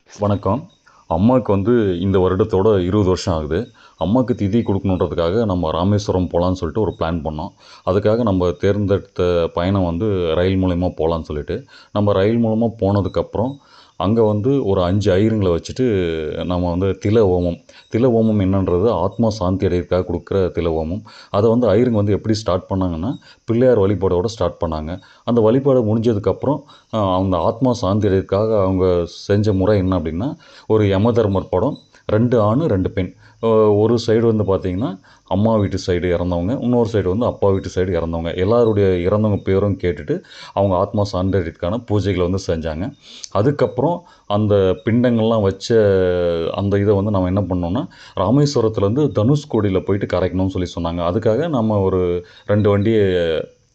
வணக்கம். அம்மாவுக்கு இந்த வருடத்தோட 20 வருஷம் ஆகுது. அம்மாவுக்கு திதி குடுக்கணுன்றதுக்காக நம்ம ராமேஸ்வரம் போலான்னு சொல்லிட்டு ஒரு பிளான் பண்ணோம். அதுக்காக நம்ம தேர்ந்தெடுத்த பயணம் ரயில் மூலியமா போலான்னு சொல்லிட்டு. நம்ம ரயில் மூலமா போனதுக்கப்புறம், அங்க ஒரு 5 ஐயருங்கள வச்சுட்டு நம்ம தில ஹோமம். தில ஹோமம் என்னன்றது ஆத்மா சாந்தி அடையறதுக்காக குடுக்குற தில ஹோமம். அத ஐயருங்க எப்படி ஸ்டார்ட் பண்ணாங்கன்னா, பிள்ளையார் வழிபாடோட ஸ்டார்ட் பண்ணாங்க. அந்த வழிபாடு முடிஞ்சதுக்கப்புறம், அந்த ஆத்மா சாந்தி அடையறதுக்காக அவங்க செஞ்ச முறை என்ன அப்படின்னா, ஒரு யமதர்மர் படம், 2 ஆண், 2 பெண். ஒரு சைடு பார்த்தீங்கன்னா, அம்மா வீட்டு சைடு இறந்தவங்க. இன்னொரு சைடு அப்பா வீட்டு சைடு இறந்தவங்க. எல்லாருடைய இறந்தவங்க பேரும் கேட்டுட்டு, அவங்க ஆத்மா சாந்தி அடையறதுக்கான பூஜைகள செஞ்சாங்க. அதுக்கப்புறம் அந்த பிண்டங்கள்லாம் வச்ச அந்த இத நம்ம என்ன பண்ணோம்னா, ராமேஸ்வரத்துலேருந்து தனுஷ்கோடியில போயிட்டு கரைக்கணும்னு சொன்னாங்க. அதுக்காக நம்ம ஒரு 2 வண்டிய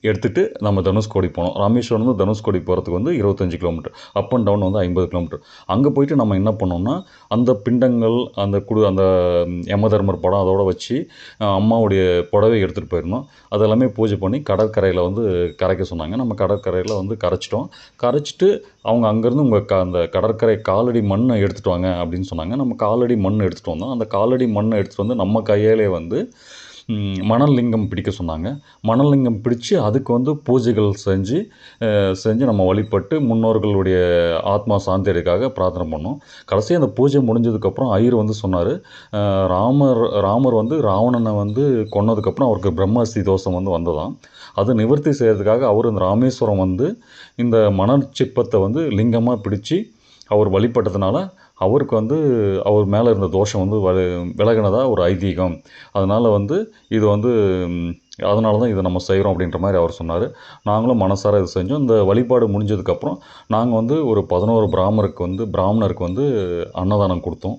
எடுத்துட்டு நம்ம தனுஷ்கோடி போனோம். ராமேஸ்வரம்லேருந்து தனுஷ்கோடி போறதுக்கு 25 kilometre. Up and down 50 kilometre. அங்க போயிட்டு நம்ம என்ன பண்ணோம்னா, அந்த பிண்டங்கள், அந்த யமதர்மர் படம் அதோட வச்சு, அம்மாவுடைய புடவை எடுத்துட்டு போயிருந்தோம். அதெல்லாமே பூஜை பண்ணி கடற்கரையில கரைக்க சொன்னாங்க. நம்ம கடற்கரையில கரைச்சிட்டோம். கரைச்சிட்டு அவங்க அங்கேருந்து அந்த கடற்கரை காலடி மண்ண எடுத்துட்டு வாங்க அப்படின்னு சொன்னாங்க. நம்ம காலடி மண் எடுத்துட்டு வந்தோம். அந்த காலடி மண்ண எடுத்துட்டு நம்ம கையாலே மணல் லிங்கம் பிடிக்க சொன்னாங்க. மணல் லிங்கம் பிடிச்சு அதுக்கு பூஜைகள் செஞ்சு நம்ம வழிபட்டு முன்னோர்களுடைய ஆத்மா சாந்தி அடையறதுக்காக பிரார்த்தனை பண்ணோம். கடைசியா அந்த பூஜை முடிஞ்சதுக்கப்புறம் ஐயர் சொன்னாரு, ராமர் ராவணன கொன்னதுக்கப்புறம் அவருக்கு பிரம்மஹஸ்தி தோஷம் வந்ததாம். அத நிவர்த்தி செய்றதுக்காக அவரு இந்த ராமேஸ்வரம் இந்த மணல் சிற்பத்த லிங்கமா பிடிச்சு அவர் வழிபட்டதுனால, அவருக்கு அவர் மேல இருந்த தோஷம் விலகுனதா ஒரு ஐதீகம். அதனால இது அதனால தான் இத நம்ம செய்றோம் அப்படின்ற மாரி அவர் சொன்னாரு. நாங்களும் மனசார இத செஞ்சோம். இந்த வழிபாடு முடிஞ்சதுக்கப்புறம், நாங்க ஒரு 11 பிராமணருக்கு அன்னதானம் குடுத்தோம்.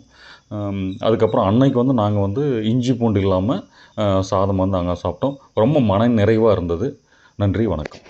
அதுக்கப்புறம் அன்னைக்கு நாங்க இஞ்சி பூண்டு இல்லாம சாதம் அங்க சாப்பிட்டோம். ரொம்ப மன நிறைவா இருந்தது. நன்றி, வணக்கம்.